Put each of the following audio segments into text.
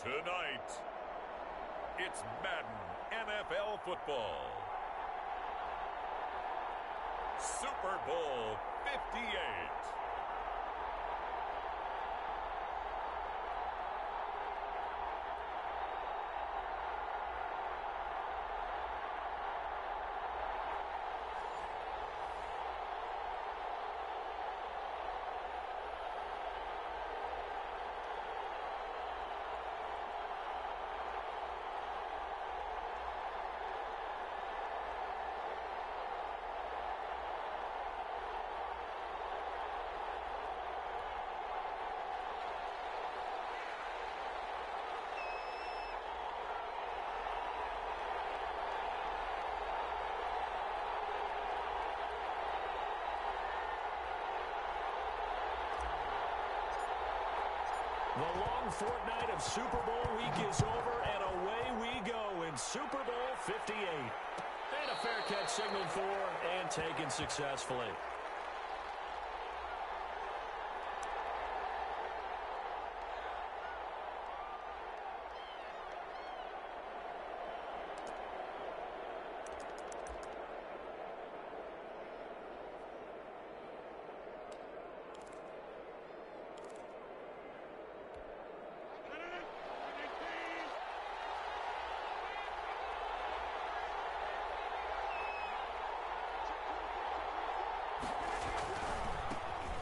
Tonight, it's Madden NFL football. Super Bowl 58. The long fortnight of Super Bowl week is over, and away we go in Super Bowl 58. And a fair catch signaled for and taken successfully.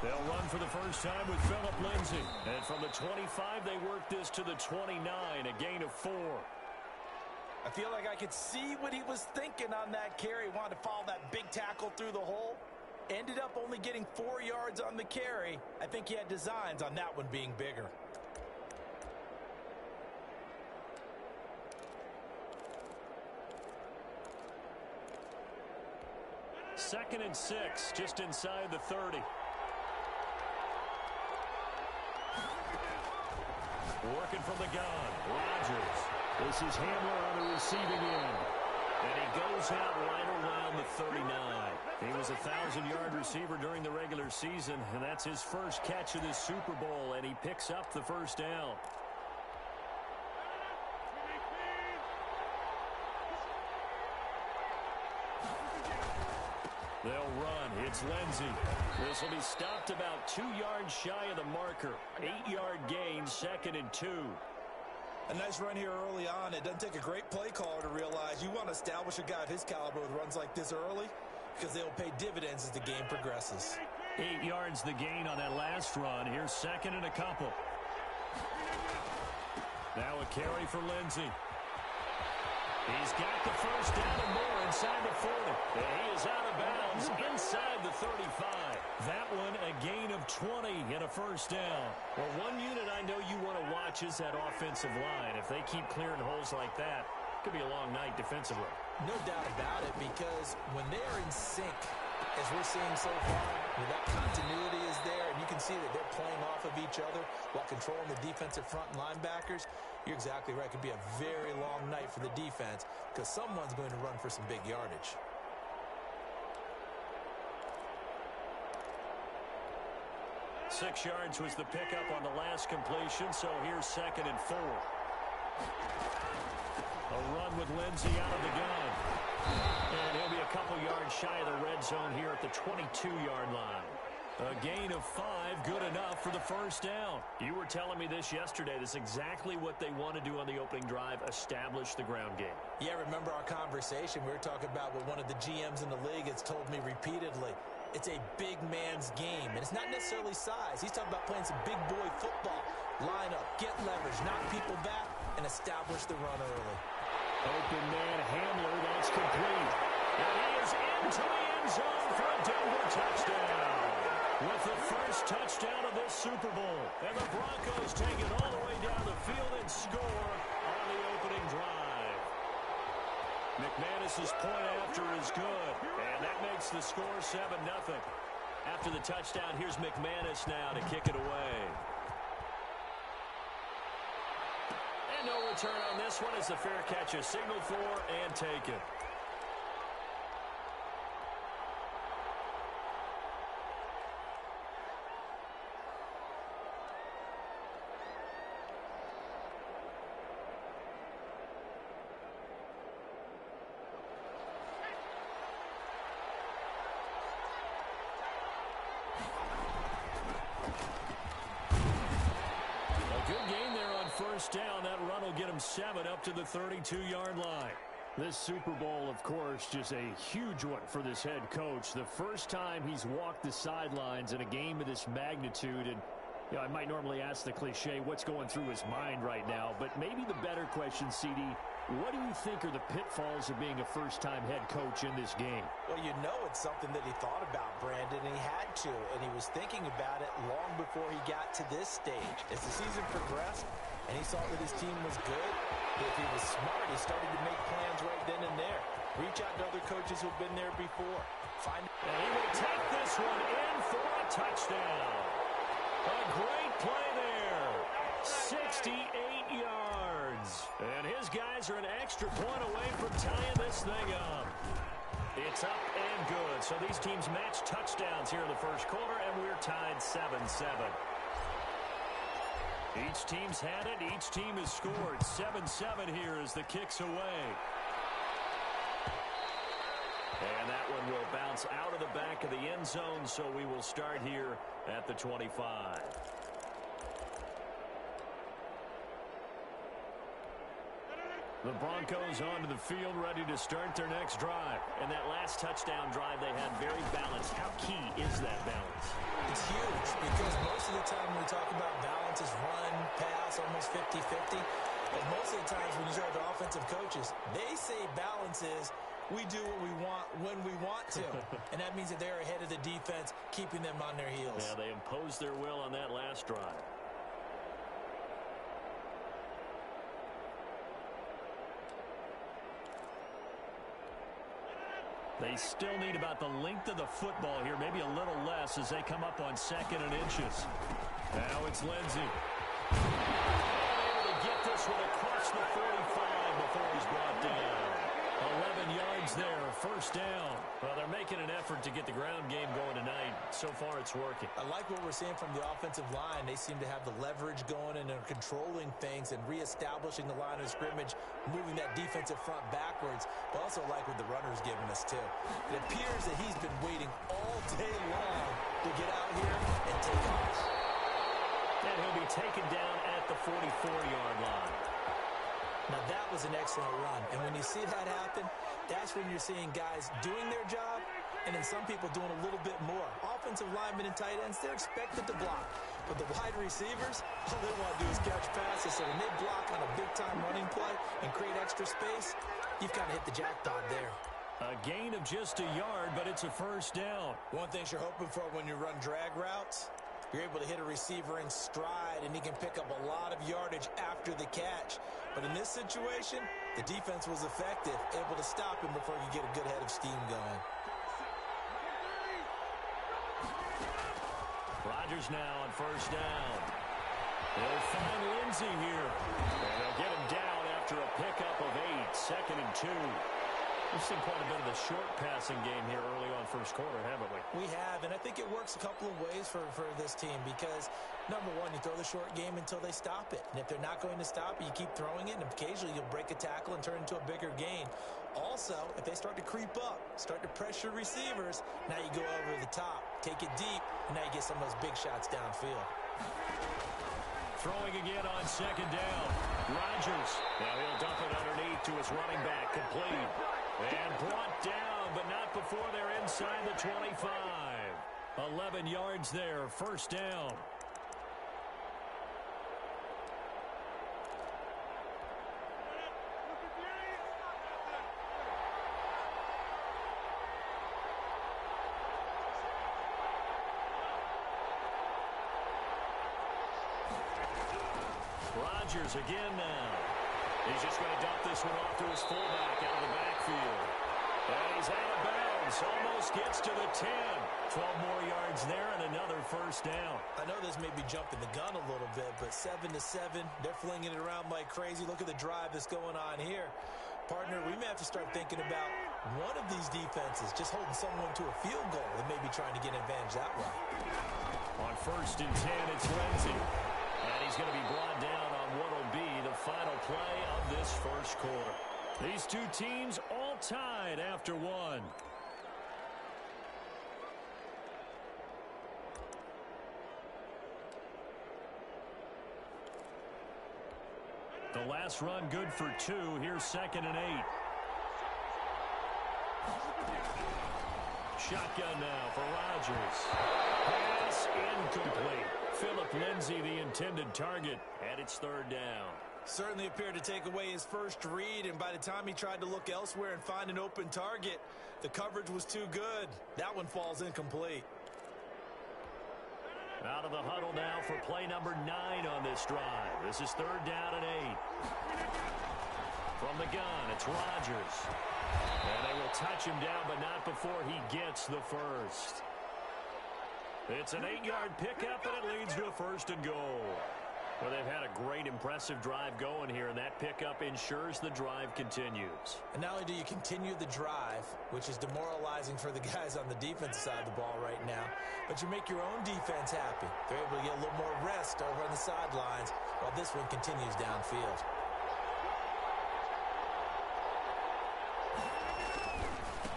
They'll run for the first time with Phillip Lindsay. And from the 25, they work this to the 29, a gain of 4. I feel like I could see what he was thinking on that carry. Wanted to follow that big tackle through the hole. Ended up only getting 4 yards on the carry. I think he had designs on that one being bigger. Second and 6, just inside the 30. Working from the gun, Rodgers. This is Hamler on the receiving end. And he goes out right around the 39. He was a 1,000-yard receiver during the regular season, and that's his first catch of this Super Bowl, and he picks up the first down. They'll run. It's Lindsay. This will be stopped about 2 yards shy of the marker. 8-yard gain, second and 2. A nice run here early on. It doesn't take a great play caller to realize you want to establish a guy of his caliber with runs like this early because they'll pay dividends as the game progresses. 8 yards the gain on that last run. Here's second and a couple. Now a carry for Lindsay. He's got the first down and more inside the 40. And he is out of bounds inside the 35. That one a gain of 20 and a first down. Well, one unit I know you want to watch is that offensive line. If they keep clearing holes like that, it could be a long night defensively. No doubt about it, because when they're in sync, as we're seeing so far, that continuity is there, and you can see that they're playing off of each other while controlling the defensive front and linebackers. You're exactly right. It could be a very long night for the defense because someone's going to run for some big yardage. Six yards was the pickup on the last completion, so here's second and 4. A run with Lindsay out of the gun. And he'll be a couple yards shy of the red zone here at the 22-yard line. A gain of 5, good enough for the first down. You were telling me this yesterday. This is exactly what they want to do on the opening drive, establish the ground game. Yeah, remember our conversation? We were talking about what one of the GMs in the league has told me repeatedly. It's a big man's game, and it's not necessarily size. He's talking about playing some big boy football. Line up, get leverage, knock people back, and establish the run early. Open man Hamler, that's complete. And he is into the end zone for a Denver touchdown. With the first touchdown of this Super Bowl. And the Broncos take it all the way down the field and score on the opening drive. McManus's point after is good. And that makes the score 7-0. After the touchdown, here's McManus now to kick it away. And no return on this one as the fair catch is signaled for and taken. him 7 up to the 32-yard line. This Super Bowl, of course, just a huge one for this head coach. The first time he's walked the sidelines in a game of this magnitude. And you know, I might normally ask the cliche, what's going through his mind right now? But maybe the better question, CD, what do you think are the pitfalls of being a first-time head coach in this game? Well, you know it's something that he thought about, Brandon, and he had to. And he was thinking about it long before he got to this stage. As the season progressed and he saw that his team was good, if he was smart, he started to make plans right then and there. Reach out to other coaches who've been there before. And he will take this one in for a touchdown. A great play there. 68 yards. And his guys are an extra point away from tying this thing up. It's up and good. So these teams match touchdowns here in the first quarter, and we're tied 7-7. Each team's had it. Each team has scored. 7-7 here as the kick's away. And that one will bounce out of the back of the end zone, so we will start here at the 25. The Broncos onto the field, ready to start their next drive. And that last touchdown drive they had very balanced. How key is that balance? It's huge because most of the time when we talk about balance is run, pass, almost 50-50. But most of the times when you start the offensive coaches, they say balance is we do what we want when we want to. And that means that they're ahead of the defense, keeping them on their heels. Yeah, they imposed their will on that last drive. They still need about the length of the football here, maybe a little less as they come up on 2nd and inches. Now it's Lindsey. Able to get this one across the 45 before he's brought down. 11 yards there, first down. Well, they're making an effort to get the ground game going tonight. So far, it's working. I like what we're seeing from the offensive line. They seem to have the leverage going and are controlling things and reestablishing the line of scrimmage, moving that defensive front backwards. But also like what the runner's giving us, too. It appears that he's been waiting all day long to get out here and take off. And he'll be taken down at the 44-yard line. Now, that was an excellent run. And when you see that happen, that's when you're seeing guys doing their job and then some people doing a little bit more. Offensive linemen and tight ends, they're expected to block. But the wide receivers, all they want to do is catch passes. So when they block on a big-time running play and create extra space, you've kind of hit the jackpot there. A gain of just a yard, but it's a first down. One thing you're hoping for when you run drag routes, you're able to hit a receiver in stride, and he can pick up a lot of yardage after the catch. But in this situation, the defense was effective, able to stop him before he could get a good head of steam going. Rodgers now on first down. They'll find Lindsey here. And they'll get him down after a pickup of 8, 2nd and 2. We've seen quite a bit of the short passing game here early on first quarter, haven't we? We have, and I think it works a couple of ways for this team because, number one, you throw the short game until they stop it. And if they're not going to stop it, you keep throwing it, and occasionally you'll break a tackle and turn it into a bigger gain. Also, if they start to creep up, start to pressure receivers, now you go over the top, take it deep, and now you get some of those big shots downfield. Throwing again on second down. Rodgers. Now he'll dump it underneath to his running back, complete. And brought down, but not before they're inside the 25. 11 yards there, first down. Rodgers again now. He's just going to dump this one off to his fullback out of the backfield. And he's out of bounds. Almost gets to the 10. 12 more yards there and another first down. I know this may be jumping the gun a little bit, but 7-7, they're flinging it around like crazy. Look at the drive that's going on here. Partner, we may have to start thinking about one of these defenses just holding someone to a field goal and maybe trying to get an advantage that way. On first and 10, it's Lindsey. And he's going to be brought down on what will be the final play of this first quarter. These two teams all tied after one. The The last run good for 2. Here's 2nd and 8. Shotgun now for Rodgers. Pass incomplete. Philip Lindsay, the intended target, and it's 3rd down. Certainly appeared to take away his first read, and by the time he tried to look elsewhere and find an open target, the coverage was too good. That one falls incomplete. Out of the huddle now for play number 9 on this drive. This is 3rd down and 8. From the gun, it's Rodgers. And they will touch him down, but not before he gets the first. It's an 8-yard pickup, and it leads to a 1st and goal. Well, they've had a great, impressive drive going here, and that pickup ensures the drive continues. And not only do you continue the drive, which is demoralizing for the guys on the defensive side of the ball right now, but you make your own defense happy. They're able to get a little more rest over on the sidelines while this one continues downfield.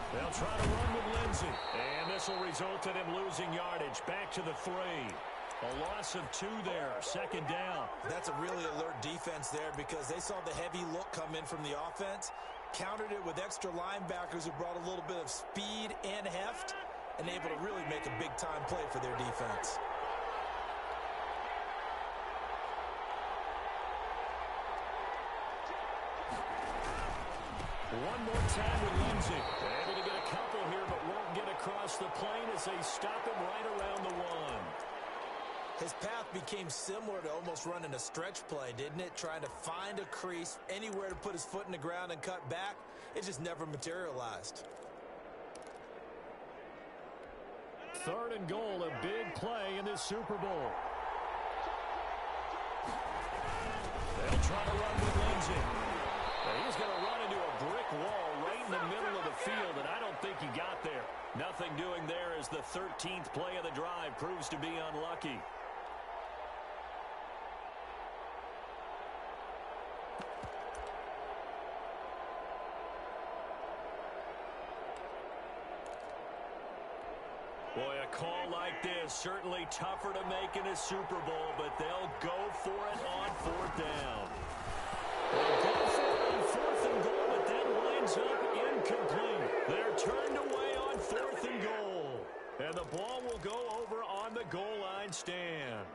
They'll try to run with Lindsay, and this will result in him losing yardage. Back to the 3. A loss of 2 there, 2nd down. That's a really alert defense there because they saw the heavy look come in from the offense, countered it with extra linebackers who brought a little bit of speed and heft, and able to really make a big-time play for their defense. One more time with Lindsay. Able to get a couple here, but won't get across the plane as they stop him right around the 1. His path became similar to almost running a stretch play, didn't it? Trying to find a crease, anywhere to put his foot in the ground and cut back. It just never materialized. 3rd and goal, a big play in this Super Bowl. They'll try to run with Lindsay. He's going to run into a brick wall right in the middle of the field, and I don't think he got there. Nothing doing there as the 13th play of the drive proves to be unlucky. Boy, a call like this, certainly tougher to make in a Super Bowl, but they'll go for it on 4th down. They'll go for it on 4th and goal, but that winds up incomplete. They're turned away on 4th and goal, and the ball will go over on the goal line stand.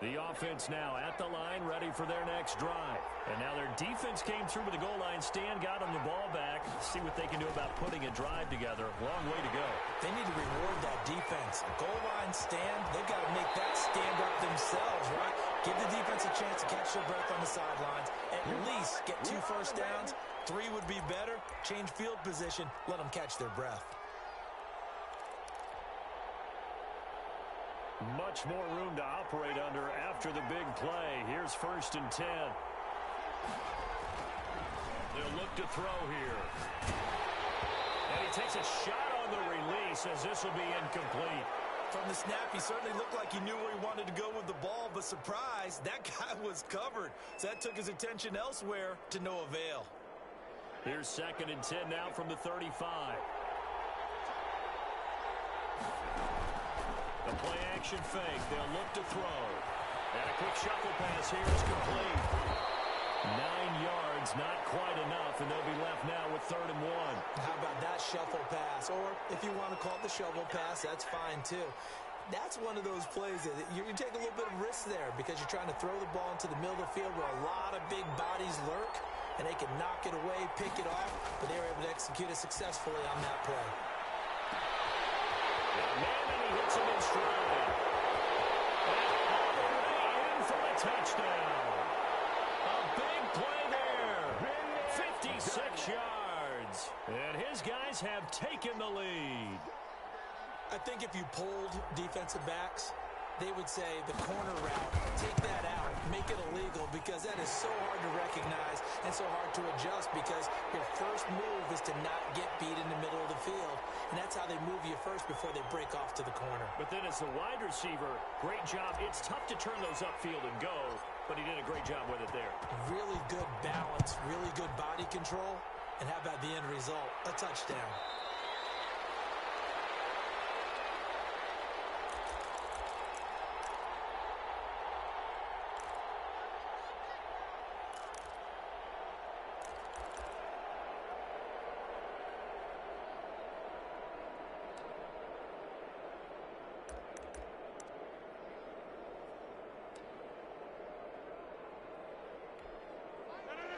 The offense now at the line, ready for their next drive. And now their defense came through with the goal line stand, got them the ball back. See what they can do about putting a drive together. Long way to go. They need to reward that defense. Goal line stand, they've got to make that stand up themselves, right? Give the defense a chance to catch their breath on the sidelines. At least get 2 first downs. 3 would be better. Change field position. Let them catch their breath. Much more room to operate under after the big play. Here's 1st and 10. They'll look to throw here. And he takes a shot on the release as this will be incomplete. From the snap, he certainly looked like he knew where he wanted to go with the ball, but surprise, that guy was covered. So that took his attention elsewhere to no avail. Here's 2nd and 10 now from the 35. The play action fake. They'll look to throw. And a quick shuffle pass here is complete. 9 yards, not quite enough, and they'll be left now with 3rd and 1. How about that shuffle pass? Or if you want to call it the shovel pass, that's fine too. That's one of those plays that you take a little bit of risk there because you're trying to throw the ball into the middle of the field where a lot of big bodies lurk, and they can knock it away, pick it off, but they were able to execute it successfully on that play. Hits him in stride. And all the way in for a touchdown. A big play there. 56 yards. And his guys have taken the lead. I think if you polled defensive backs, they would say the corner route, take that out, make it illegal, because that is so hard to recognize and so hard to adjust because your first move is to not get beat in the middle of the field. And that's how they move you first before they break off to the corner. But then as the wide receiver, great job. It's tough to turn those upfield and go, but he did a great job with it there. Really good balance, really good body control. And how about the end result? A touchdown.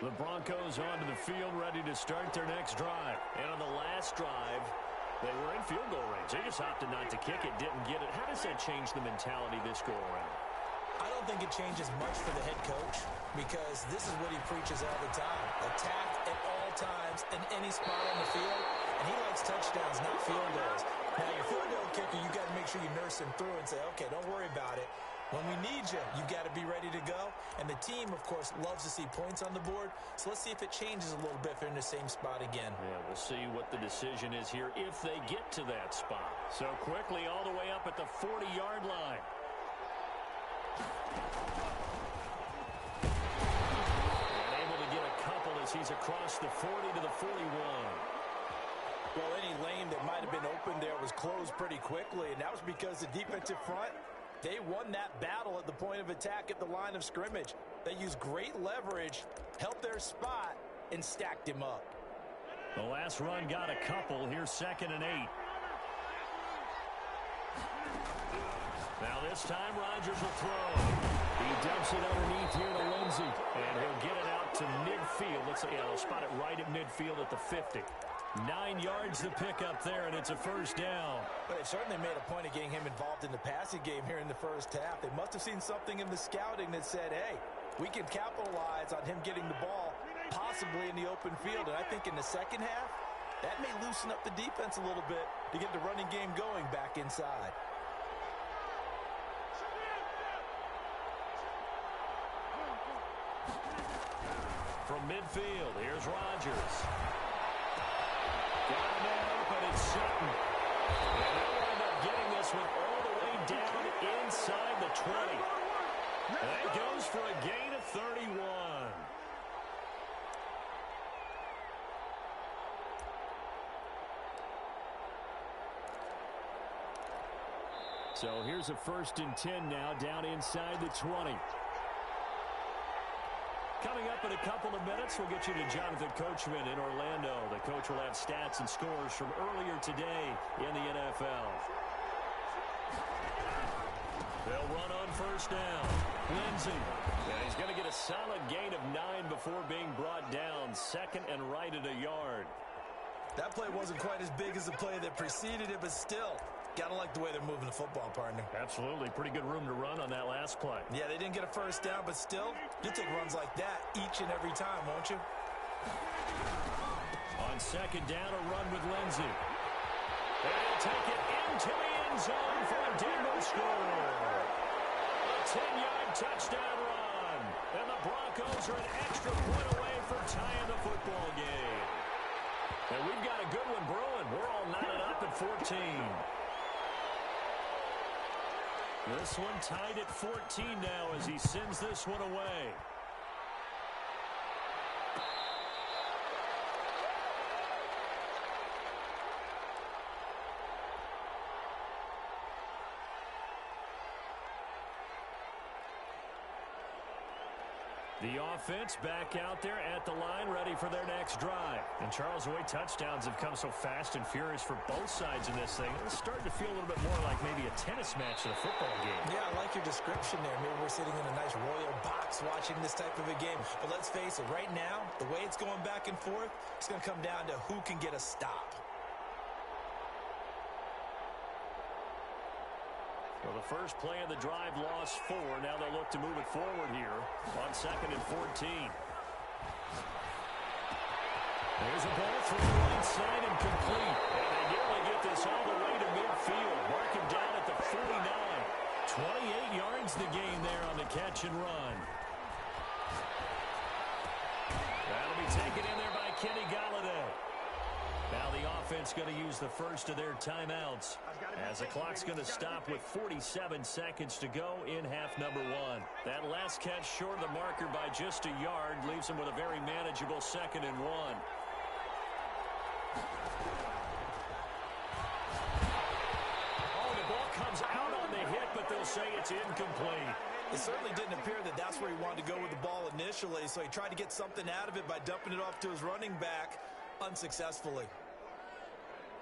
The Broncos onto the field, ready to start their next drive. And on the last drive, they were in field goal range. They just opted not to kick it, didn't get it. How does that change the mentality this go around? I don't think it changes much for the head coach because this is what he preaches all the time. Attack at all times in any spot on the field. And he likes touchdowns, not field goals. Now, your field goal kicker, you got to make sure you nurse him through and say, okay, don't worry about it. When we need you, you got to be ready to go. And the team, of course, loves to see points on the board. So let's see if it changes a little bit if they're in the same spot again. Yeah, we'll see what the decision is here if they get to that spot. So quickly all the way up at the 40-yard line. And able to get a couple as he's across the 40 to the 41. Well, any lane that might have been open there was closed pretty quickly, and that was because the defensive front, they won that battle at the point of attack at the line of scrimmage. They used great leverage, held their spot, and stacked him up. The last run got a couple. Here's 2nd and 8. Now this time Rodgers will throw. He dumps it underneath here to Lindsey, and he'll get it out to midfield. Let's see, yeah, they'll spot it right at midfield at the 50. 9 yards to pick up there, and it's a first down. But they certainly made a point of getting him involved in the passing game here in the first half. They must have seen something in the scouting that said, hey, we can capitalize on him getting the ball possibly in the open field. And I think in the second half, that may loosen up the defense a little bit to get the running game going back inside. From midfield, here's Rodgers. Got him there open, it's Sutton. And they'll end up getting this one all the way down inside the 20. And that goes for a gain of 31. So here's a 1st and 10 now, down inside the 20. Coming up in a couple of minutes, we'll get you to Jonathan Coachman in Orlando. The coach will have stats and scores from earlier today in the NFL. They'll run on 1st down. Lindsey. And he's going to get a solid gain of 9 before being brought down. 2nd and right at a yard. That play wasn't quite as big as the play that preceded it, but still, got to like the way they're moving the football, partner. Absolutely. Pretty good room to run on that last play. Yeah, they didn't get a 1st down, but still, you'll take runs like that each and every time, won't you? On 2nd down, a run with Lindsey. And he'll take it into the end zone for a Denver score. A 10-yard touchdown run. And the Broncos are an extra point away from tying the football game. And we've got a good one brewing. We're all knotted up at 14. This one tied at 14 now as he sends this one away. The offense back out there at the line, ready for their next drive. And Charles, the way touchdowns have come so fast and furious for both sides in this thing, it's starting to feel a little bit more like maybe a tennis match than a football game. Yeah, I like your description there. Maybe we're sitting in a nice royal box watching this type of a game. But let's face it, right now, the way it's going back and forth, it's going to come down to who can get a stop. Well, the first play of the drive lost 4. Now they'll look to move it forward here on 2nd and 14. There's a ball thrown inside and complete. And they nearly get this all the way to midfield. Mark him down at the 49. 28 yards the gain there on the catch and run. That'll be taken in there by Kenny Golladay. Now the offense going to use the first of their timeouts as the clock's going to stop with 47 seconds to go in half number 1. That last catch short of the marker by just a yard leaves them with a very manageable 2nd and 1. Oh, the ball comes out on the hit, but they'll say it's incomplete. It certainly didn't appear that that's where he wanted to go with the ball initially, so he tried to get something out of it by dumping it off to his running back. Unsuccessfully.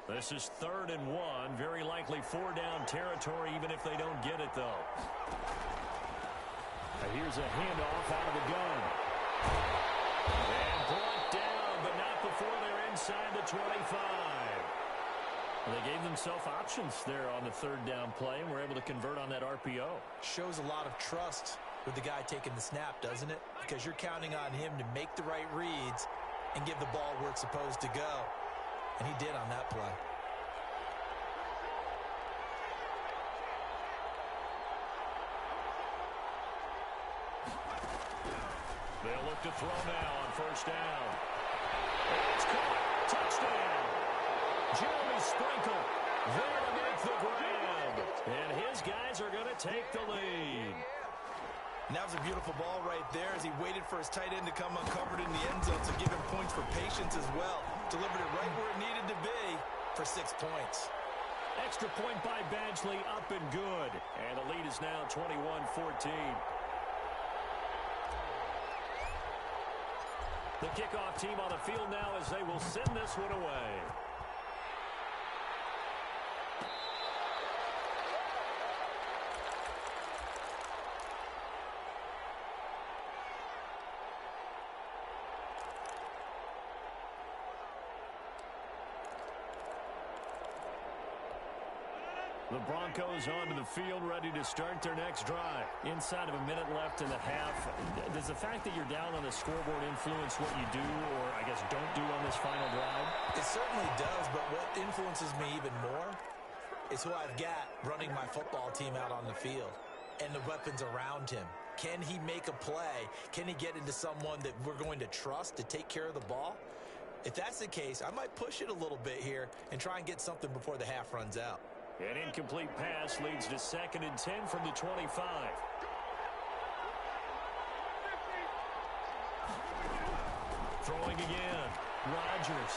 This is 3rd and 1. Very likely 4-down territory, even if they don't get it, though. Now here's a handoff out of the gun. And brought down, but not before they're inside the 25. Well, they gave themselves options there on the third down play and were able to convert on that RPO. Shows a lot of trust with the guy taking the snap, doesn't it? Because you're counting on him to make the right reads and give the ball where it's supposed to go. And he did on that play. They'll look to throw now on first down. It's caught. Touchdown. Jeremy Sprinkle there to make the grab. And his guys are going to take the lead. And that was a beautiful ball right there as he waited for his tight end to come uncovered in the end zone to give him points for patience as well. Delivered it right where it needed to be for 6 points. Extra point by Badgley, up and good. And the lead is now 21-14. The kickoff team on the field now as they will send this one away. The Broncos onto the field, ready to start their next drive. Inside of a minute left in the half. Does the fact that you're down on the scoreboard influence what you do, or I guess don't do on this final drive? It certainly does, but what influences me even more is who I've got running my football team out on the field and the weapons around him. Can he make a play? Can he get into someone that we're going to trust to take care of the ball? If that's the case, I might push it a little bit here and try and get something before the half runs out. An incomplete pass leads to 2nd and 10 from the 25. Throwing again. Rodgers.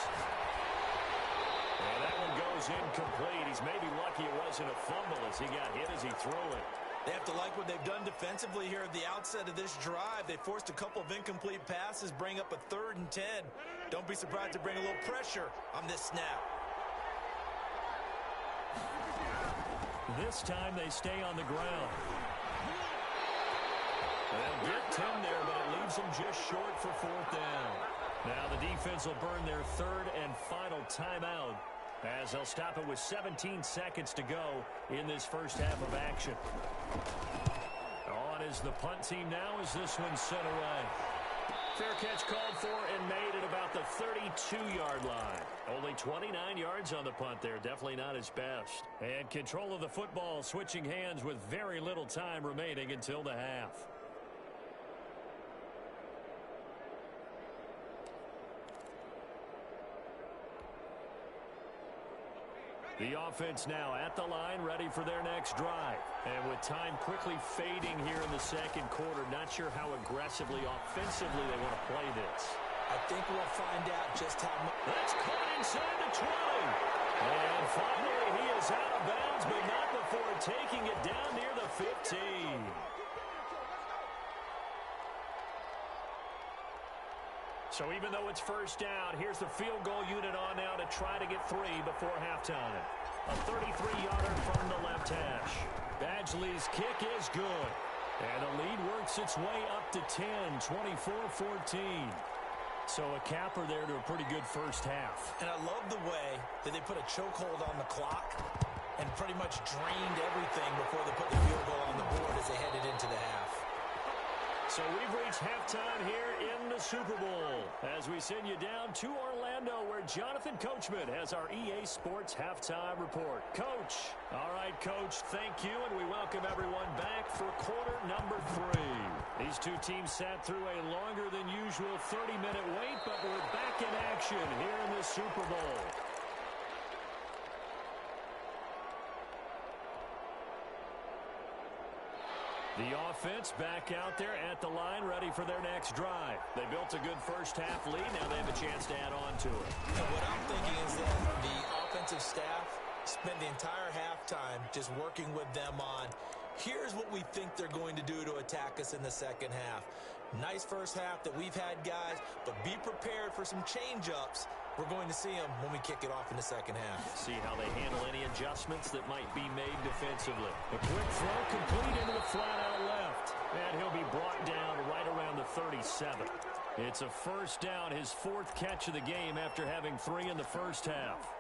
And that one goes incomplete. He's maybe lucky it wasn't a fumble as he got hit as he threw it. They have to like what they've done defensively here at the outset of this drive. They forced a couple of incomplete passes, bring up a 3rd and 10. Don't be surprised to bring a little pressure on this snap. This time they stay on the ground. They'll get 10 there, but it leaves them just short for 4th down. Now the defense will burn their 3rd and final timeout as they'll stop it with 17 seconds to go in this first half of action. On is the punt team now as this one's sent away. Fair catch called for and made at about the 32-yard line. Only 29 yards on the punt there. Definitely not his best. And control of the football switching hands with very little time remaining until the half. The offense now at the line, ready for their next drive. And with time quickly fading here in the second quarter, not sure how aggressively, offensively they want to play this. I think we'll find out just how much. That's caught inside the 20. And finally he is out of bounds, but not before taking it down near the 15. So even though it's first down, here's the field goal unit on now to try to get 3 before halftime. A 33-yarder from the left hash. Badgley's kick is good. And the lead works its way up to 10, 24-14. So a capper there to a pretty good first half. And I love the way that they put a chokehold on the clock and pretty much drained everything before they put the field goal on the board as they headed into the half. So we've reached halftime here in the Super Bowl as we send you down to Orlando where Jonathan Coachman has our EA Sports Halftime Report. Coach. All right, Coach, thank you, and we welcome everyone back for quarter number 3. These two teams sat through a longer than usual 30-minute wait, but we're back in action here in the Super Bowl. The offense back out there at the line, ready for their next drive. They built a good first half lead. Now they have a chance to add on to it. And what I'm thinking is that the offensive staff spent the entire halftime just working with them on, here's what we think they're going to do to attack us in the second half. Nice first half that we've had, guys, but be prepared for some change-ups. We're going to see them when we kick it off in the second half. See how they handle any adjustments that might be made defensively. A quick throw complete into the flat out left. And he'll be brought down right around the 37. It's a first down, his fourth catch of the game after having 3 in the first half.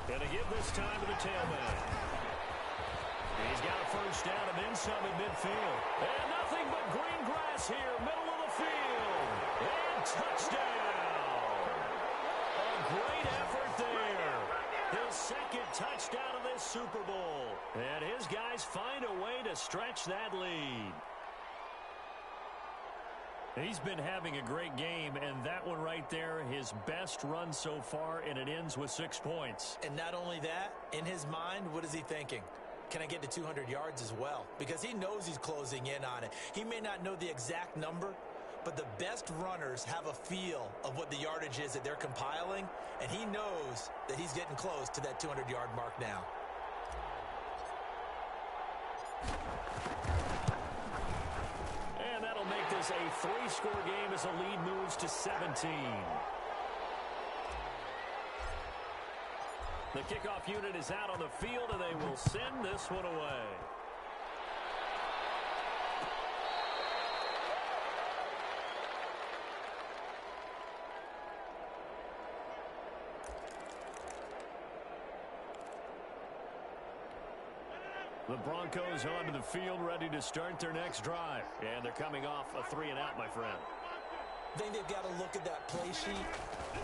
Going to give this time to the tailback. He's got a first down and then some at midfield. And nothing but green grass here, middle of the field. And touchdown. A great effort there. His second touchdown of this Super Bowl. And his guys find a way to stretch that lead. He's been having a great game, and that one right there, his best run so far, and it ends with 6 points. And not only that, in his mind, what is he thinking? Can I get to 200 yards as well? Because he knows he's closing in on it. He may not know the exact number, but the best runners have a feel of what the yardage is that they're compiling, and he knows that he's getting close to that 200-yard mark now. And that'll make this a 3-score game as the lead moves to 17. The kickoff unit is out on the field, and they will send this one away. The Broncos onto the field, ready to start their next drive. And they're coming off a 3-and-out, my friend. I think they've got to look at that play sheet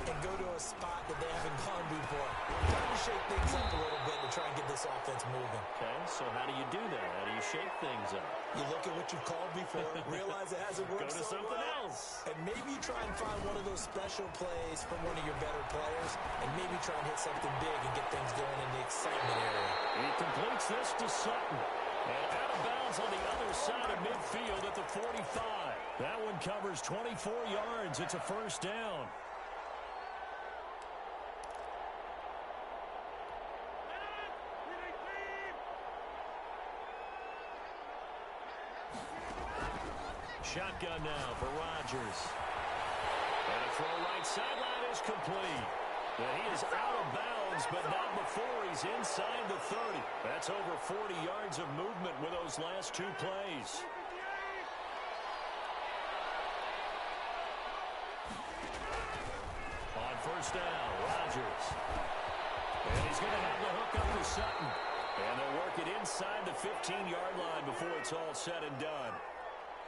and go to a spot that they haven't gone before. Trying to shake things up a little bit to try and get this offense moving. Okay, so how do you do that? How do you shake things up? You look at what you've called before, realize it hasn't worked Go to so something well, else. and maybe try and find one of those special plays from one of your better players, and maybe try and hit something big and get things going in the excitement area. He completes this to Sutton. And out of bounds on the other side of midfield at the 45. That one covers 24 yards. It's a first down. Shotgun now for Rodgers. And a throw right sideline is complete. And he is out of bounds, but not before he's inside the 30. That's over 40 yards of movement with those last 2 plays. On first down, Rodgers. And he's going to have the hook up to Sutton. And they'll work it inside the 15-yard line before it's all said and done.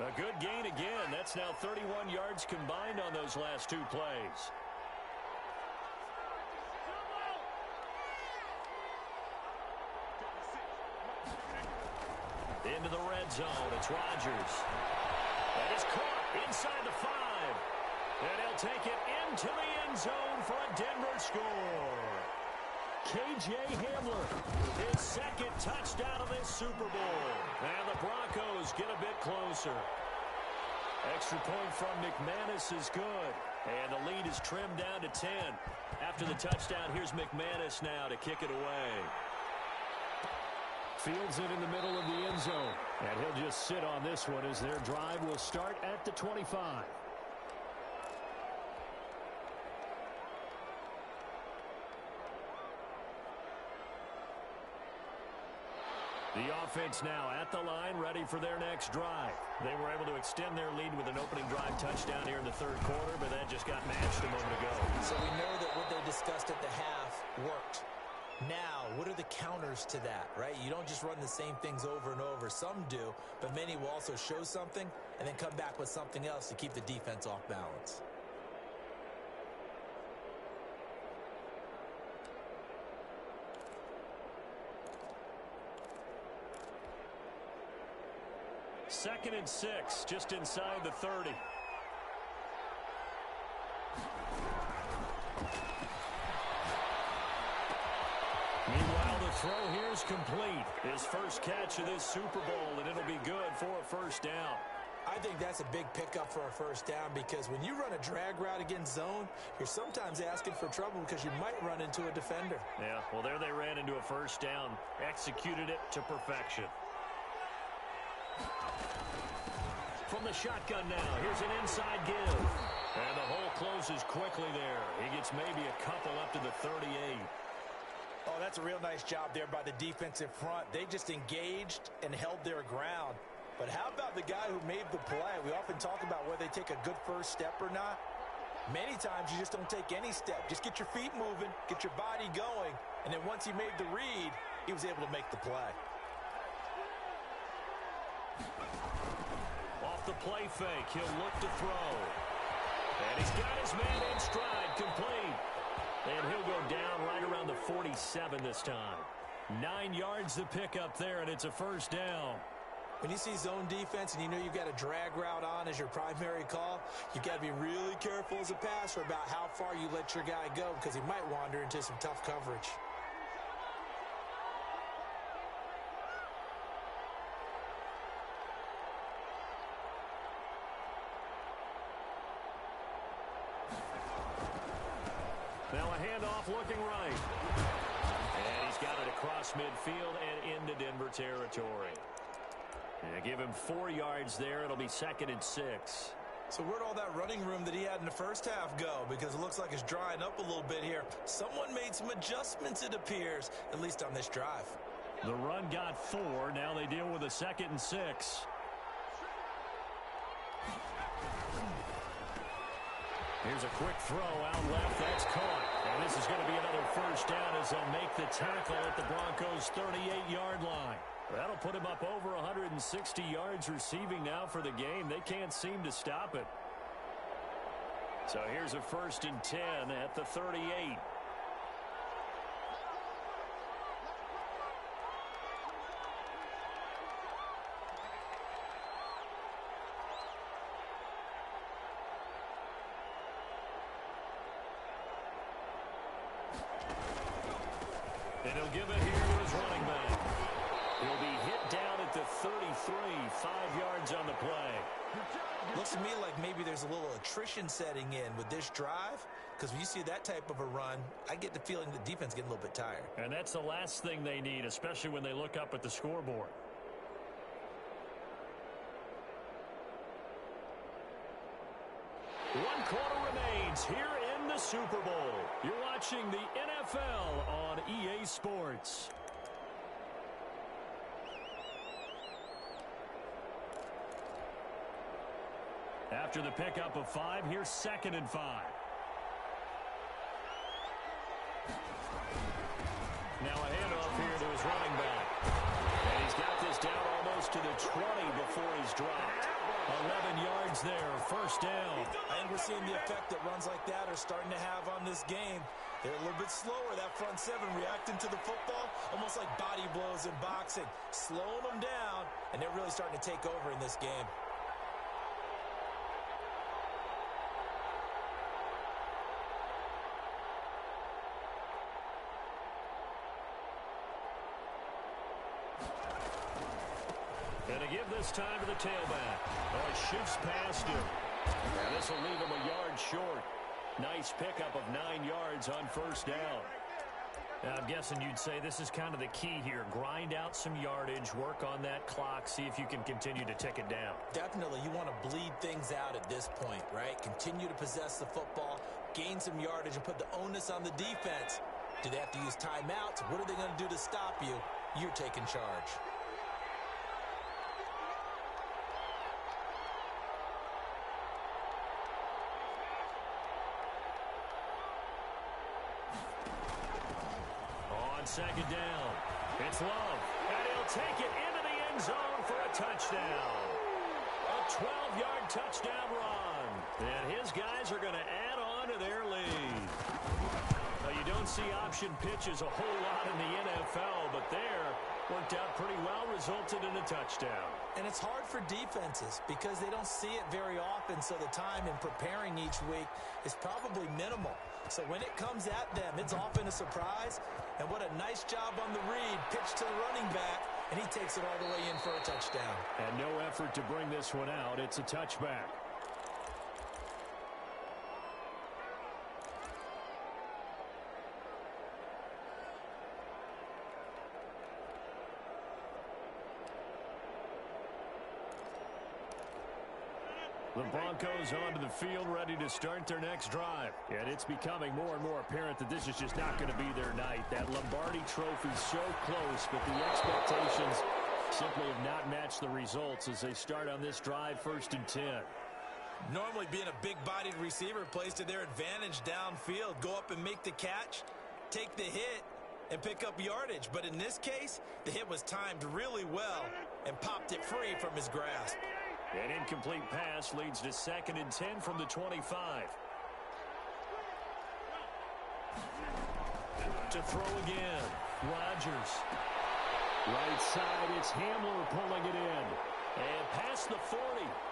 A good gain again. That's now 31 yards combined on those last 2 plays. Into the red zone. It's Rodgers. And it's caught inside the 5. And he'll take it into the end zone for a Denver score. K.J. Hamler, his second touchdown of this Super Bowl. And the Broncos get a bit closer. Extra point from McManus is good. And the lead is trimmed down to 10. After the touchdown, here's McManus now to kick it away. Fields it in the middle of the end zone. And he'll just sit on this one as their drive will start at the 25. The offense now at the line, ready for their next drive. They were able to extend their lead with an opening drive touchdown here in the 3rd quarter, but that just got matched a moment ago. So we know that what they discussed at the half worked. Now, what are the counters to that, right? You don't just run the same things over and over. Some do, but many will also show something and then come back with something else to keep the defense off balance. Second and 6, just inside the 30. Meanwhile, the throw here is complete. His first catch of this Super Bowl, and it'll be good for a first down. I think that's a big pickup for a first down because when you run a drag route against zone, you're sometimes asking for trouble because you might run into a defender. Yeah, well, there they ran into a first down, executed it to perfection. From the shotgun now, here's an inside give. And the hole closes quickly there. He gets maybe a couple up to the 38. Oh, that's a real nice job there by the defensive front. They just engaged and held their ground. But how about the guy who made the play? We often talk about whether they take a good first step or not. Many times you just don't take any step. Just get your feet moving, get your body going, and then once he made the read, he was able to make the play. Off the play fake, he'll look to throw. And he's got his man in stride, complete. And he'll go down right around the 47 this time. 9 yards to pick up there, and it's a first down. When you see zone defense and you know you've got a drag route on as your primary call, you've got to be really careful as a passer about how far you let your guy go because he might wander into some tough coverage. Now a handoff looking right. And he's got it across midfield and into Denver territory. And give him 4 yards there. It'll be 2nd and 6. So where'd all that running room that he had in the first half go? Because it looks like it's drying up a little bit here. Someone made some adjustments, it appears, at least on this drive. The run got 4. Now they deal with a 2nd and 6. Here's a quick throw out left. That's caught. And this is going to be another first down as they'll make the tackle at the Broncos' 38-yard line. That'll put him up over 160 yards receiving now for the game. They can't seem to stop it. So here's a 1st and 10 at the 38. And he'll give it here to his running back. He'll be hit down at the 33, 5 yards on the play. Looks to me like maybe there's a little attrition setting in with this drive, because when you see that type of a run, I get the feeling the defense getting a little bit tired. And that's the last thing they need, especially when they look up at the scoreboard. One quarter remains here in the Super Bowl. You're watching the NFL on EA Sports. After the pickup of 5, here's 2nd and 5. Now a handoff here to his running back. And he's got this down almost to the 20 before he's dropped. 11 yards there, first down. I think we're seeing the effect that runs like that are starting to have on this game. They're a little bit slower, that front seven, reacting to the football, almost like body blows in boxing, slowing them down, and they're really starting to take over in this game. And to give this time to the tailback. Oh, it shifts past him. And this will leave him a yard short. Nice pickup of 9 yards on first down. Now, I'm guessing you'd say this is kind of the key here. Grind out some yardage, work on that clock, see if you can continue to tick it down. Definitely. You want to bleed things out at this point, right? Continue to possess the football, gain some yardage, and put the onus on the defense. Do they have to use timeouts? What are they going to do to stop you? You're taking charge. Second down. It's Love. And he'll take it into the end zone for a touchdown. A 12-yard touchdown run. And his guys are going to add on to their lead. Now, you don't see option pitches a whole lot in the NFL, but there worked out pretty well, resulted in a touchdown. And it's hard for defenses because they don't see it very often, so the time in preparing each week is probably minimal. So when it comes at them, it's often a surprise. And what a nice job on the read. Pitch to the running back, and he takes it all the way in for a touchdown. And no effort to bring this one out. It's a touchback. The Broncos onto the field ready to start their next drive. And it's becoming more and more apparent that this is just not going to be their night. That Lombardi Trophy so close, but the expectations simply have not matched the results as they start on this drive, 1st and 10. Normally being a big-bodied receiver plays to their advantage downfield. Go up and make the catch, take the hit, and pick up yardage. But in this case, the hit was timed really well and popped it free from his grasp. An incomplete pass leads to 2nd and 10 from the 25. To throw again, Rodgers. Right side, it's Hamler pulling it in. And past the 40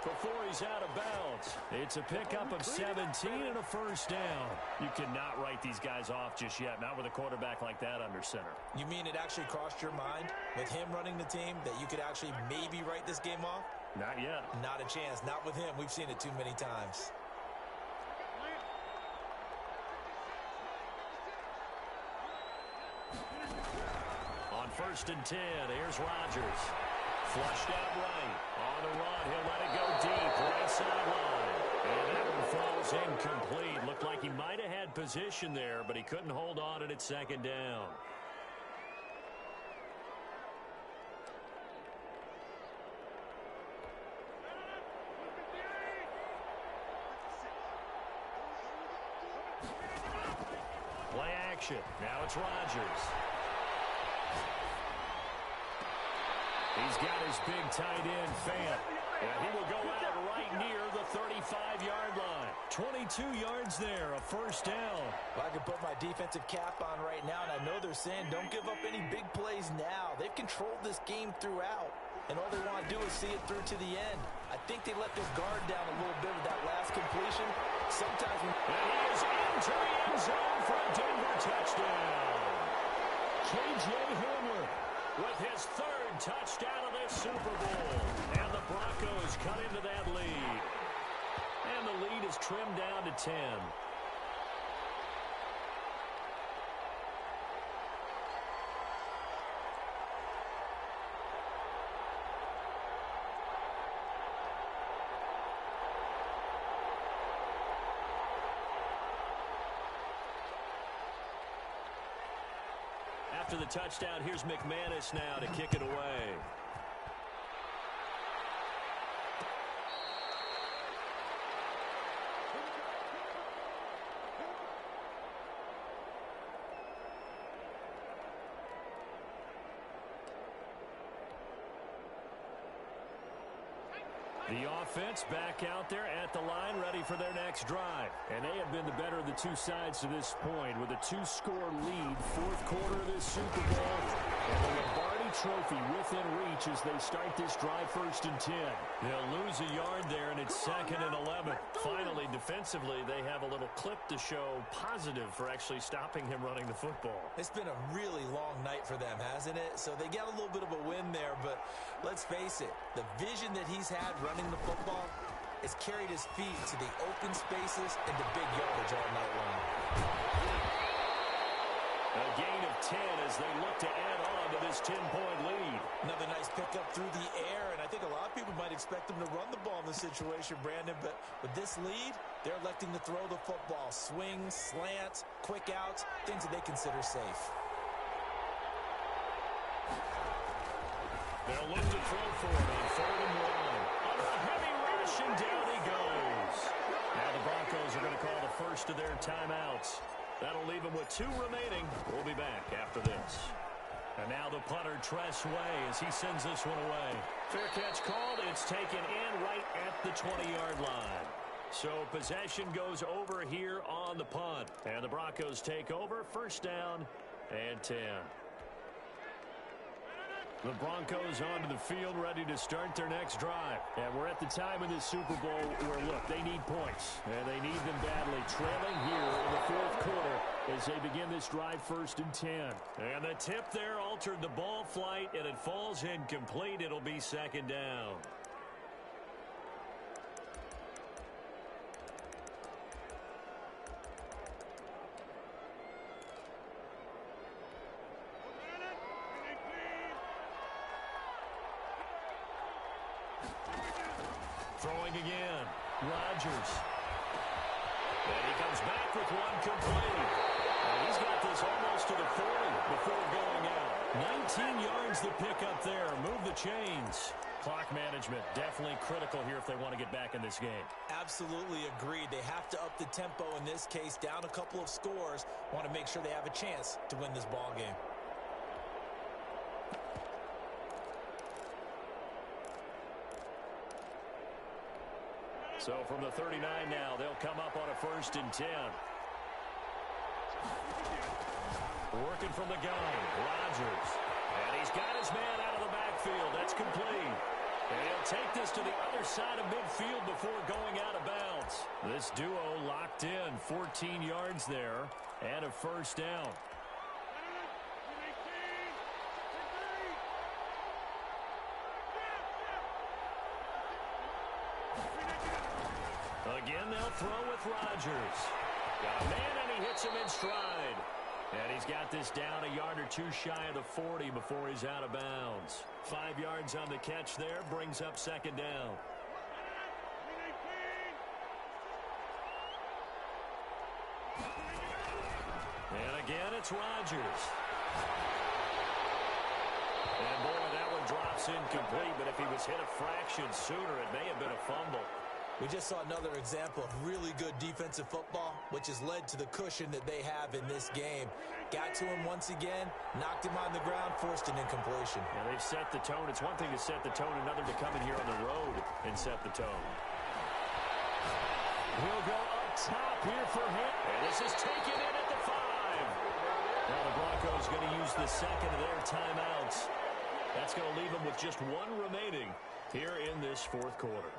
before he's out of bounds. It's a pickup of 17 and a 1st down. You cannot write these guys off just yet, not with a quarterback like that under center. You mean it actually crossed your mind with him running the team that you could actually maybe write this game off? Not yet. Not a chance. Not with him. We've seen it too many times. On 1st and 10, here's Rodgers. Flushed out right. On the run, he'll let it go deep. Right sideline. And that one falls incomplete. Looked like he might have had position there, but he couldn't hold on, and it's 2nd down. Play action. Now it's Rodgers. He's got his big tight end, Fant. And he will go out right near the 35-yard line. 22 yards there, a 1st down. Well, I can put my defensive cap on right now, and I know they're saying don't give up any big plays now. They've controlled this game throughout, and all they want to do is see it through to the end. I think they let their guard down a little bit with that last completion. Sometimes when... And he is into the end zone for a Denver touchdown. K.J. Hamler with his 3rd touchdown of this Super Bowl. And the Broncos cut into that lead. And the lead is trimmed down to 10. After the touchdown, here's McManus now to kick it away. The offense back out there at the line, ready for their next drive. And they have been the better of the two sides to this point with a 2-score lead, 4th quarter of this Super Bowl. And the Lombardi Trophy within reach as they start this drive, 1st and 10. They'll lose a yard there, and it's 2nd and 11. Finally, defensively, they have a little clip to show positive for actually stopping him running the football. It's been a really long night for them, hasn't it? So they got a little bit of a win there, but let's face it, the vision that he's had running the football has carried his feet to the open spaces and the big yardage all night long. A gain of 10 as they look to add on to this 10-point lead. Another nice pickup through the air, and I think a lot of people might expect him to run the ball in this situation, Brandon, but with this lead, they're electing to throw the football. Swings, slants, quick outs, things that they consider safe. They'll look to throw for it on 3rd and 1. Under a heavy rush, and down he goes. Now the Broncos are going to call the first of their timeouts. That'll leave them with 2 remaining. We'll be back after this. And now the punter, Tress Way, as he sends this one away. Fair catch called. It's taken in right at the 20-yard line. So possession goes over here on the punt. And the Broncos take over. 1st down and 10. The Broncos onto the field ready to start their next drive. And we're at the time in this Super Bowl where, look, they need points. And they need them badly. Trailing here in the 4th quarter as they begin this drive, 1st and 10. And the tip there altered the ball flight, and it falls incomplete. It'll be 2nd down. Throwing again. Rodgers. And he comes back with one complete. And he's got this almost to the 40 before going out. 19 yards the pick up there. Move the chains. Clock management definitely critical here if they want to get back in this game. Absolutely agreed. They have to up the tempo in this case. Down a couple of scores. Want to make sure they have a chance to win this ball game. So from the 39 now, they'll come up on a 1st and 10. Working from the gun, Rodgers. And he's got his man out of the backfield. That's complete. And he'll take this to the other side of midfield before going out of bounds. This duo locked in, 14 yards there, and a 1st down. Again, they'll throw with Rodgers. Got a man, and he hits him in stride. And he's got this down a yard or two shy of the 40 before he's out of bounds. 5 yards on the catch there, brings up 2nd down. And again, it's Rodgers. And boy, that one drops incomplete, but if he was hit a fraction sooner, it may have been a fumble. We just saw another example of really good defensive football, which has led to the cushion that they have in this game. Got to him once again, knocked him on the ground, forced an incompletion. Yeah, they've set the tone. It's one thing to set the tone, another to come in here on the road and set the tone. He'll go up top here for him. And this is taken in at the 5. Now the Broncos going to use the second of their timeouts. That's going to leave them with just one remaining here in this 4th quarter.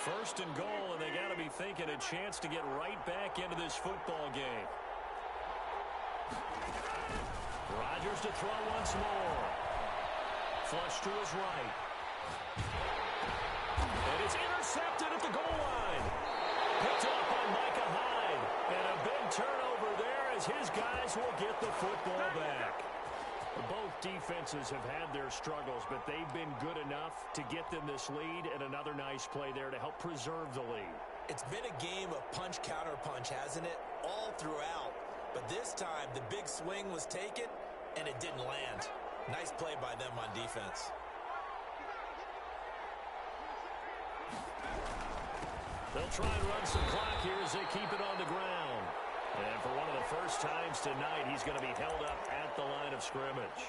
1st and goal, and they got to be thinking a chance to get right back into this football game. Rodgers to throw once more. Flush to his right. And it's intercepted at the goal line. Picked up by Micah Hyde. And a big turnover there as his guys will get the football back. Both defenses have had their struggles, but they've been good enough to get them this lead, and another nice play there to help preserve the lead. It's been a game of punch-counter-punch, hasn't it? All throughout. But this time, the big swing was taken, and it didn't land. Nice play by them on defense. They'll try and run some clock here as they keep it on the ground. And for one of the first times tonight, he's going to be held up at the line of scrimmage.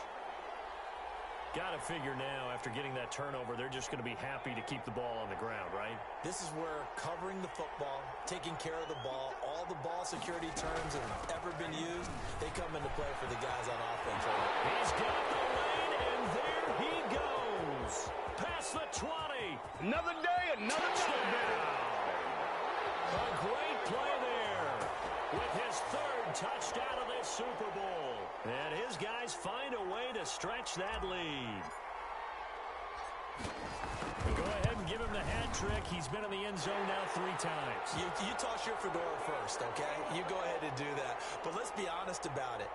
Got to figure now, after getting that turnover, they're just going to be happy to keep the ball on the ground, right? This is where covering the football, taking care of the ball, all the ball security terms that have ever been used, they come into play for the guys on offense. He's got the lane, and there he goes. Past the 20. Another day, another touchdown. A great play there with his 3rd touchdown of this Super Bowl. And his guys find a way to stretch that lead. Go ahead and give him the hat trick. He's been in the end zone now 3 times. You toss your fedora first, okay? You go ahead and do that. But let's be honest about it.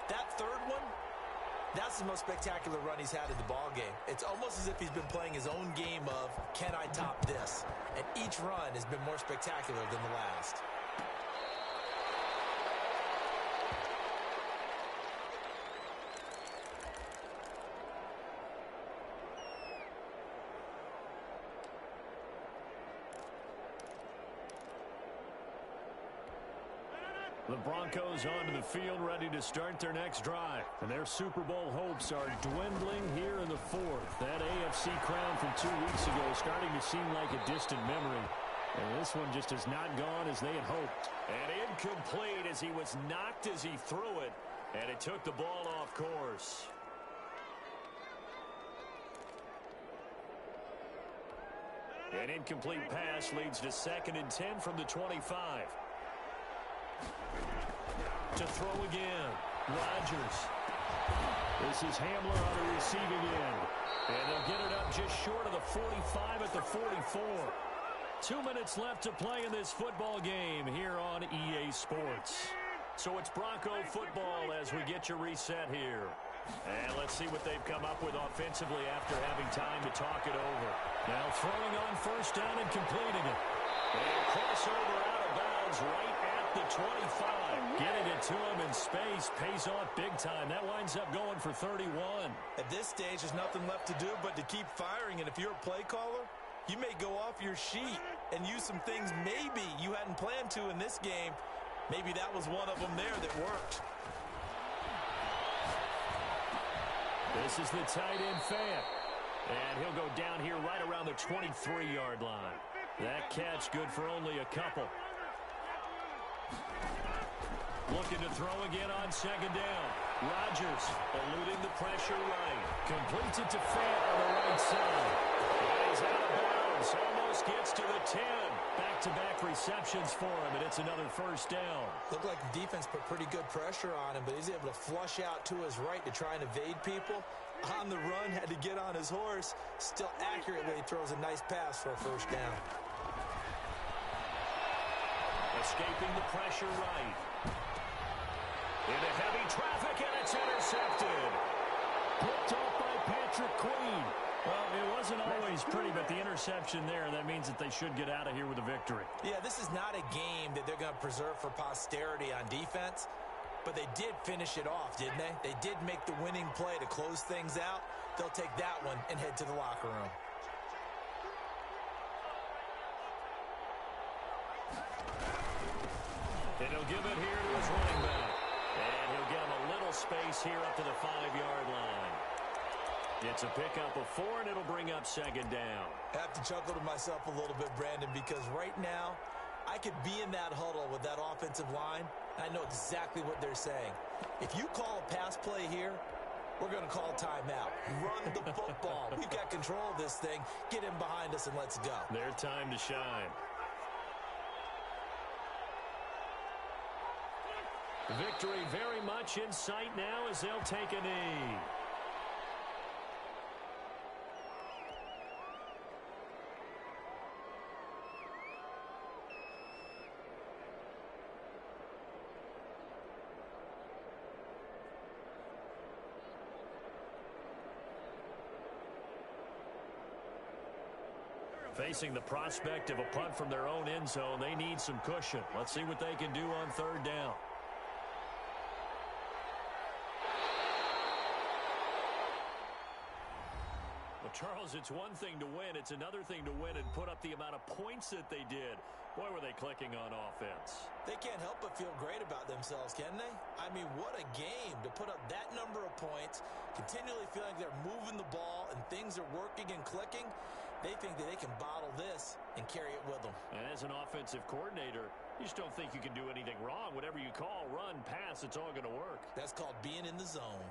That 3rd one, that's the most spectacular run he's had in the ball game. It's almost as if he's been playing his own game of, can I top this? And each run has been more spectacular than the last. The Broncos onto the field, ready to start their next drive. And their Super Bowl hopes are dwindling here in the 4th. That AFC crown from 2 weeks ago is starting to seem like a distant memory. And this one just has not gone as they had hoped. And incomplete as he was knocked as he threw it. And it took the ball off course. An incomplete pass leads to 2nd and 10 from the 25. To throw again. Rodgers. This is Hamler on the receiving end. And they'll get it up just short of the 45 at the 44. 2 minutes left to play in this football game here on EA Sports. So it's Bronco football as we get you reset here. And let's see what they've come up with offensively after having time to talk it over. Now throwing on first down and completing it. And crossover out of bounds right at the 25. Getting it to him in space. Pays off big time. That winds up going for 31. At this stage, there's nothing left to do but to keep firing. And if you're a play caller, you may go off your sheet and use some things maybe you hadn't planned to in this game. Maybe that was one of them there that worked. This is the tight end Fant. And he'll go down here right around the 23-yard line. That catch good for only a couple. Looking to throw again on second down. Rodgers eluding the pressure right. Completes it to Fant on the right side. He's out of bounds. Almost gets to the 10. Back-to-back receptions for him, and it's another first down. Looked like the defense put pretty good pressure on him, but he's able to flush out to his right to try and evade people. On the run, had to get on his horse. Still accurately throws a nice pass for a first down. Escaping the pressure right. Into heavy traffic, and it's intercepted. Picked off by Patrick Queen. Well, it wasn't always pretty, but the interception there, that means that they should get out of here with a victory. Yeah, this is not a game that they're going to preserve for posterity on defense, but they did finish it off, didn't they? They did make the winning play to close things out. They'll take that one and head to the locker room. And he'll give it here to his running back. And he'll get him a little space here up to the 5-yard line. It's a pickup of 4, and it'll bring up second down. I have to chuckle to myself a little bit, Brandon, because right now I could be in that huddle with that offensive line. I know exactly what they're saying. If you call a pass play here, we're going to call timeout. Run the football. We've got control of this thing. Get in behind us and let's go. Their time to shine. Victory very much in sight now as they'll take a knee. Facing the prospect of a punt from their own end zone, they need some cushion. Let's see what they can do on third down. Well, Charles, it's one thing to win. It's another thing to win and put up the amount of points that they did. Boy, were they clicking on offense. They can't help but feel great about themselves, can they? I mean, what a game to put up that number of points, continually feeling like they're moving the ball and things are working and clicking. They think that they can bottle this and carry it with them. And as an offensive coordinator, you just don't think you can do anything wrong. Whatever you call, run, pass, it's all going to work. That's called being in the zone.